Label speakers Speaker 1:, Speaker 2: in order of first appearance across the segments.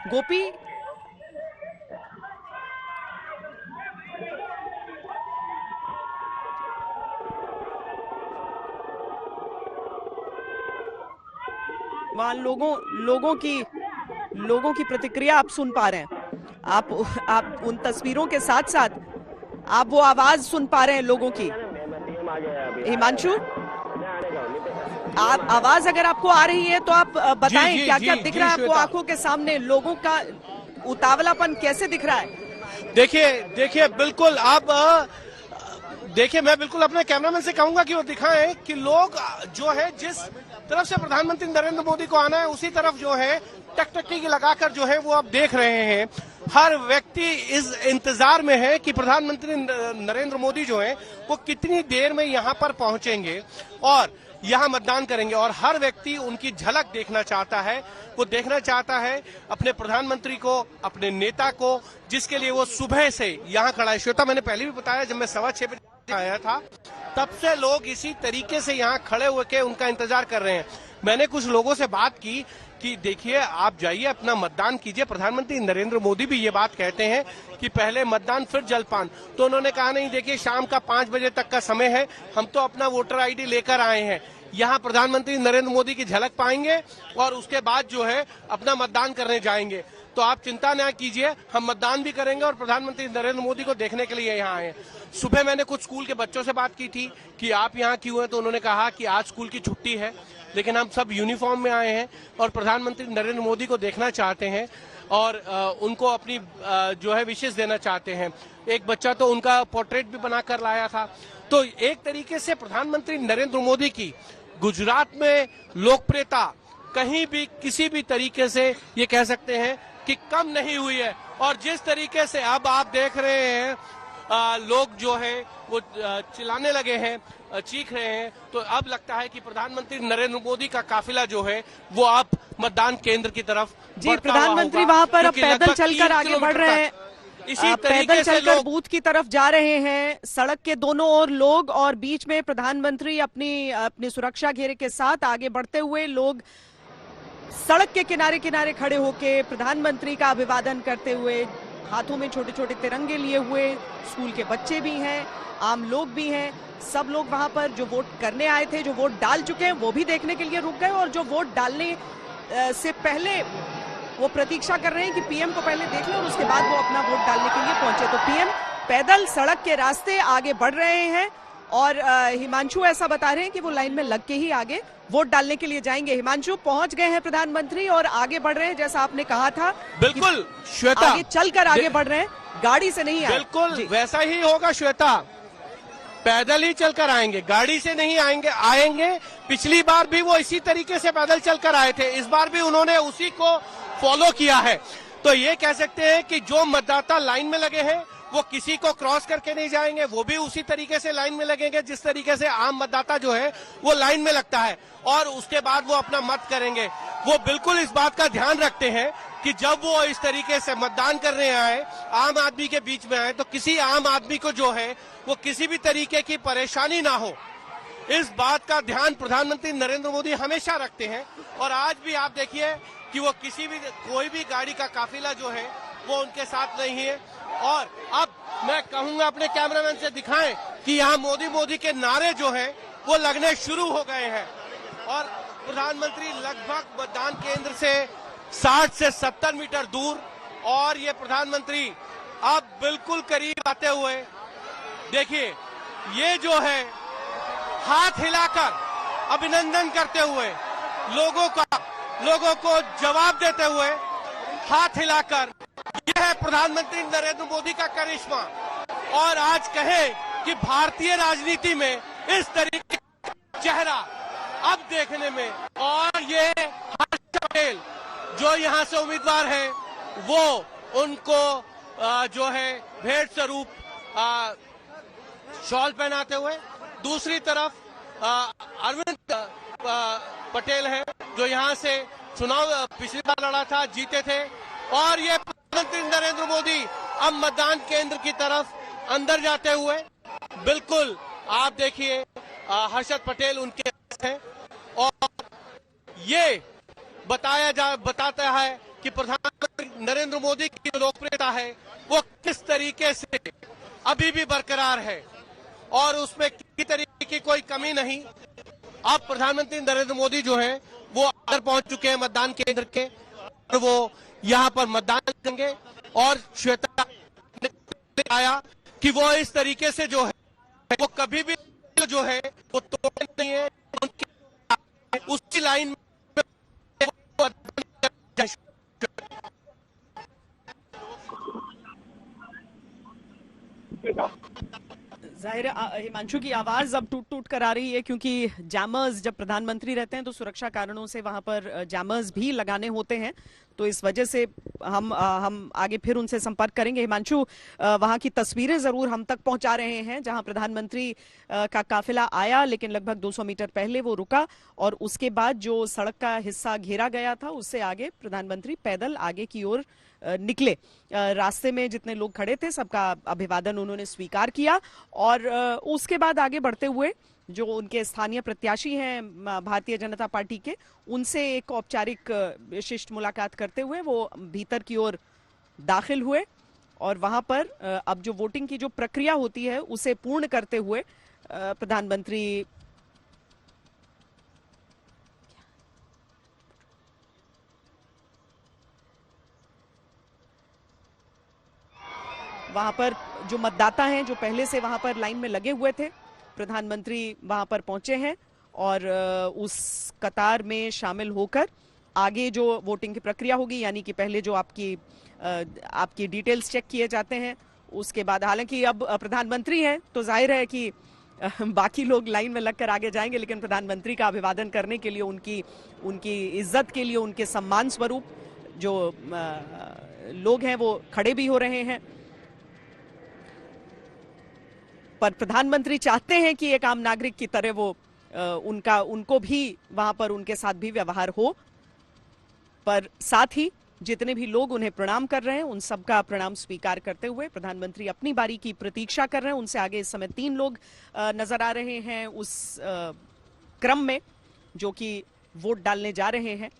Speaker 1: गोपी, वहां लोगों की प्रतिक्रिया आप सुन पा रहे हैं। आप उन तस्वीरों के साथ साथ आप वो आवाज सुन पा रहे हैं लोगों की। हिमांशु, आप आवाज अगर आपको आ रही है तो आप बताएं क्या क्या दिख रहा है आपको आंखों के सामने, लोगों का उतावलापन कैसे दिख रहा है?
Speaker 2: देखिए बिल्कुल आप देखिए, मैं बिल्कुल अपने कैमरामैन से कहूंगा कि वो दिखाएं कि लोग जो है जिस तरफ से प्रधानमंत्री नरेंद्र मोदी को आना है उसी तरफ जो है टकटकी लगाकर जो है वो आप देख रहे हैं। हर व्यक्ति इस इंतजार में है कि प्रधानमंत्री नरेंद्र मोदी जो है वो कितनी देर में यहाँ पर पहुंचेंगे और यहाँ मतदान करेंगे, और हर व्यक्ति उनकी झलक देखना चाहता है। वो देखना चाहता है अपने प्रधानमंत्री को, अपने नेता को, जिसके लिए वो सुबह से यहाँ खड़ा है। श्वेता, मैंने पहले भी बताया, जब मैं 6:15 बजे आया था तब से लोग इसी तरीके से यहाँ खड़े होकर उनका इंतजार कर रहे हैं। मैंने कुछ लोगों से बात की कि देखिए आप जाइए अपना मतदान कीजिए, प्रधानमंत्री नरेंद्र मोदी भी ये बात कहते हैं कि पहले मतदान फिर जलपान। तो उन्होंने कहा नहीं, देखिए शाम का 5 बजे तक का समय है, हम तो अपना वोटर आईडी लेकर आए हैं, यहाँ प्रधानमंत्री नरेंद्र मोदी की झलक पाएंगे और उसके बाद जो है अपना मतदान करने जाएंगे। तो आप चिंता न कीजिए, हम मतदान भी करेंगे और प्रधानमंत्री नरेंद्र मोदी को देखने के लिए यहाँ आए। सुबह मैंने कुछ स्कूल के बच्चों से बात की थी कि आप यहाँ क्यों हैं, तो उन्होंने कहा कि आज स्कूल की छुट्टी है लेकिन हम सब यूनिफॉर्म में आए हैं और प्रधानमंत्री नरेंद्र मोदी को देखना चाहते हैं और उनको अपनी जो है विशेष देना चाहते हैं। एक बच्चा तो उनका पोर्ट्रेट भी बनाकर लाया था। तो एक तरीके से प्रधानमंत्री नरेंद्र मोदी की गुजरात में लोकप्रियता कहीं भी किसी भी तरीके से ये कह सकते हैं कि कम नहीं हुई है। और जिस तरीके से अब आप देख रहे हैं लोग जो है वो चिल्लाने लगे हैं, चीख रहे हैं, तो अब लगता है कि प्रधानमंत्री नरेंद्र मोदी का काफिला जो है वो अब मतदान केंद्र की तरफ
Speaker 1: जी, प्रधानमंत्री वहां पर अब पैदल चलकर आगे बढ़ रहे हैं,
Speaker 2: इसी
Speaker 1: पैदल चलकर बूथ की तरफ जा रहे हैं। सड़क के दोनों ओर लोग और बीच में प्रधानमंत्री अपनी सुरक्षा घेरे के साथ आगे बढ़ते हुए, लोग सड़क के किनारे किनारे खड़े होके प्रधानमंत्री का अभिवादन करते हुए, हाथों में छोटे छोटे तिरंगे लिए हुए, स्कूल के बच्चे भी हैं, आम लोग भी हैं। सब लोग वहां पर जो वोट करने आए थे, जो वोट डाल चुके हैं, वो भी देखने के लिए रुक गए और जो वोट डालने से पहले वो प्रतीक्षा कर रहे हैं कि पीएम को पहले देख लें और उसके बाद वो अपना वोट डालने के लिए पहुंचे। तो पीएम पैदल सड़क के रास्ते आगे बढ़ रहे हैं और हिमांशु ऐसा बता रहे हैं कि वो लाइन में लग के ही आगे वोट डालने के लिए जाएंगे। हिमांशु, पहुंच गए हैं प्रधानमंत्री और आगे बढ़ रहे हैं, जैसा आपने कहा था।
Speaker 2: बिल्कुल श्वेता,
Speaker 1: आगे चलकर आगे बढ़ रहे हैं, गाड़ी से नहीं आए।
Speaker 2: बिल्कुल वैसा ही होगा श्वेता, पैदल ही चलकर आएंगे, गाड़ी से नहीं आएंगे। पिछली बार भी वो इसी तरीके से पैदल चलकर आए थे, इस बार भी उन्होंने उसी को फॉलो किया है। तो ये कह सकते हैं कि जो मतदाता लाइन में लगे हैं वो किसी को क्रॉस करके नहीं जाएंगे, वो भी उसी तरीके से लाइन में लगेंगे जिस तरीके से आम मतदाता जो है वो लाइन में लगता है और उसके बाद वो अपना मत करेंगे। वो बिल्कुल इस बात का ध्यान रखते हैं कि जब वो इस तरीके से मतदान करने आए, आम आदमी के बीच में आए, तो किसी आम आदमी को जो है वो किसी भी तरीके की परेशानी ना हो, इस बात का ध्यान प्रधानमंत्री नरेंद्र मोदी हमेशा रखते हैं। और आज भी आप देखिए कि वो कोई भी गाड़ी का काफिला जो है वो उनके साथ नहीं है। और अब मैं कहूंगा अपने कैमरामैन से दिखाएं कि यहाँ मोदी मोदी के नारे जो हैं वो लगने शुरू हो गए हैं और प्रधानमंत्री लगभग मतदान केंद्र से 60 से 70 मीटर दूर, और ये प्रधानमंत्री अब बिल्कुल करीब आते हुए देखिए ये जो है हाथ हिलाकर अभिनंदन करते हुए, लोगों को जवाब देते हुए हाथ हिलाकर, यह है प्रधानमंत्री नरेंद्र मोदी का करिश्मा। और आज कहे कि भारतीय राजनीति में इस तरीके का चेहरा अब देखने में, और ये हर्ष पटेल जो यहाँ से उम्मीदवार है वो उनको जो है भेंट स्वरूप शॉल पहनाते हुए, दूसरी तरफ अरविंद पटेल है जो यहाँ से चुनाव पिछली बार लड़ा था, जीते थे। और ये प्रधानमंत्री नरेंद्र मोदी अब मतदान केंद्र की तरफ अंदर जाते हुए, बिल्कुल आप देखिए हर्षद पटेल उनके हैं और ये बताता है कि प्रधानमंत्री नरेंद्र मोदी की जो लोकप्रियता है वो किस तरीके से अभी भी बरकरार है और उसमें किसी तरीके की कोई कमी नहीं। अब प्रधानमंत्री नरेंद्र मोदी जो है वो अंदर पहुंच चुके हैं मतदान केंद्र के और वो यहाँ पर मतदान करेंगे और श्वेता ने आया कि वो इस तरीके से जो है वो कभी भी जो है वो तोड़ नहीं है, उसी लाइन में
Speaker 1: जाहिर है हिमांशु की आवाज अब टूट टूट कर आ रही है, क्योंकि जैमर्स जब प्रधानमंत्री रहते हैं तो सुरक्षा कारणों से वहां पर जैमर्स भी लगाने होते हैं, तो इस वजह से हम आगे फिर उनसे संपर्क करेंगे। हिमांशु, वहां की तस्वीरें जरूर हम तक पहुंचा रहे हैं जहां प्रधानमंत्री का काफिला आया, लेकिन लगभग 200 मीटर पहले वो रुका और उसके बाद जो सड़क का हिस्सा घेरा गया था उससे आगे प्रधानमंत्री पैदल आगे की ओर निकले। रास्ते में जितने लोग खड़े थे सबका अभिवादन उन्होंने स्वीकार किया और उसके बाद आगे बढ़ते हुए जो उनके स्थानीय प्रत्याशी हैं भारतीय जनता पार्टी के, उनसे एक औपचारिक विशिष्ट मुलाकात करते हुए वो भीतर की ओर दाखिल हुए और वहां पर अब जो वोटिंग की जो प्रक्रिया होती है उसे पूर्ण करते हुए प्रधानमंत्री वहां पर जो मतदाता हैं जो पहले से वहां पर लाइन में लगे हुए थे, प्रधानमंत्री वहां पर पहुंचे हैं और उस कतार में शामिल होकर आगे जो वोटिंग की प्रक्रिया होगी, यानी कि पहले जो आपकी डिटेल्स चेक किए जाते हैं, उसके बाद हालांकि अब प्रधानमंत्री हैं तो जाहिर है कि बाकी लोग लाइन में लगकर आगे जाएंगे, लेकिन प्रधानमंत्री का अभिवादन करने के लिए उनकी इज्जत के लिए उनके सम्मान स्वरूप जो लोग हैं वो खड़े भी हो रहे हैं। पर प्रधानमंत्री चाहते हैं कि एक आम नागरिक की तरह वो उनको भी वहां पर उनके साथ भी व्यवहार हो, पर साथ ही जितने भी लोग उन्हें प्रणाम कर रहे हैं उन सबका प्रणाम स्वीकार करते हुए प्रधानमंत्री अपनी बारी की प्रतीक्षा कर रहे हैं। उनसे आगे इस समय 3 लोग नजर आ रहे हैं उस क्रम में जो कि वोट डालने जा रहे हैं।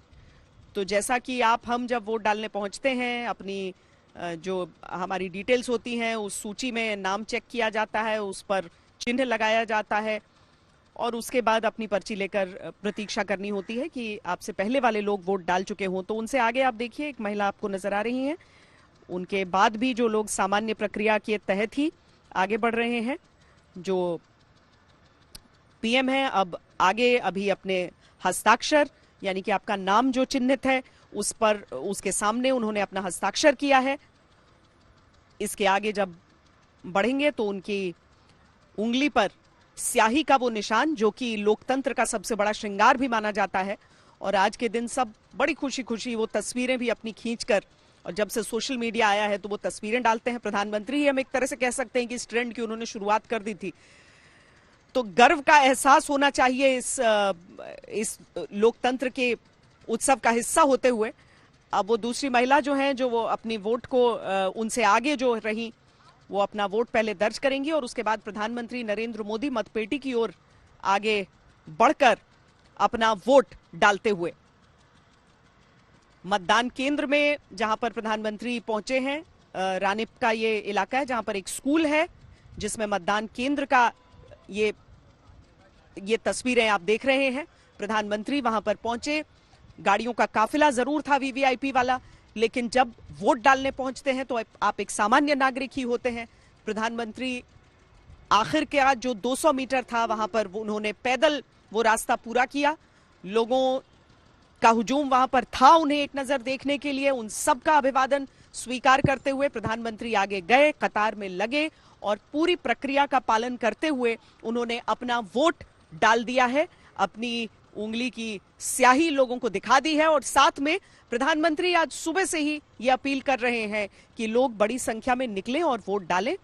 Speaker 1: तो जैसा कि हम जब वोट डालने पहुंचते हैं, अपनी जो हमारी डिटेल्स होती हैं उस सूची में नाम चेक किया जाता है, उस पर चिन्ह लगाया जाता है और उसके बाद अपनी पर्ची लेकर प्रतीक्षा करनी होती है कि आपसे पहले वाले लोग वोट डाल चुके हों। तो उनसे आगे आप देखिए एक महिला आपको नजर आ रही हैं, उनके बाद भी जो लोग सामान्य प्रक्रिया के तहत ही आगे बढ़ रहे हैं। जो पीएम है अब आगे अभी अपने हस्ताक्षर यानी कि आपका नाम जो चिन्हित है उस पर उसके सामने उन्होंने अपना हस्ताक्षर किया है। इसके आगे जब बढ़ेंगे तो उनकी उंगली पर स्याही का वो निशान जो कि लोकतंत्र का सबसे बड़ा श्रृंगार भी माना जाता है, और आज के दिन सब बड़ी खुशी खुशी वो तस्वीरें भी अपनी खींचकर, और जब से सोशल मीडिया आया है तो वो तस्वीरें डालते हैं। प्रधानमंत्री ही हम एक तरह से कह सकते हैं कि इस ट्रेंड की उन्होंने शुरुआत कर दी थी। तो गर्व का एहसास होना चाहिए इस लोकतंत्र के उत्सव का हिस्सा होते हुए। अब वो दूसरी महिला जो है जो वो अपनी वोट को उनसे आगे जो रही वो अपना वोट पहले दर्ज करेंगी और उसके बाद प्रधानमंत्री नरेंद्र मोदी मतपेटी की ओर आगे बढ़कर अपना वोट डालते हुए मतदान केंद्र में जहां पर प्रधानमंत्री पहुंचे हैं, रानिप का ये इलाका है जहां पर एक स्कूल है जिसमें मतदान केंद्र का ये तस्वीरें आप देख रहे हैं। प्रधानमंत्री वहां पर पहुंचे, गाड़ियों का काफिला जरूर था वीवीआईपी वाला, लेकिन जब वोट डालने पहुंचते हैं तो आप एक सामान्य नागरिक ही होते हैं। प्रधानमंत्री आखिर के आज जो 200 मीटर था वहां पर उन्होंने पैदल वो रास्ता पूरा किया। लोगों का हुजूम वहां पर था उन्हें एक नजर देखने के लिए। उन सब का अभिवादन स्वीकार करते हुए प्रधानमंत्री आगे गए, कतार में लगे और पूरी प्रक्रिया का पालन करते हुए उन्होंने अपना वोट डाल दिया है। अपनी उंगली की स्याही लोगों को दिखा दी है और साथ में प्रधानमंत्री आज सुबह से ही ये अपील कर रहे हैं कि लोग बड़ी संख्या में निकलें और वोट डालें।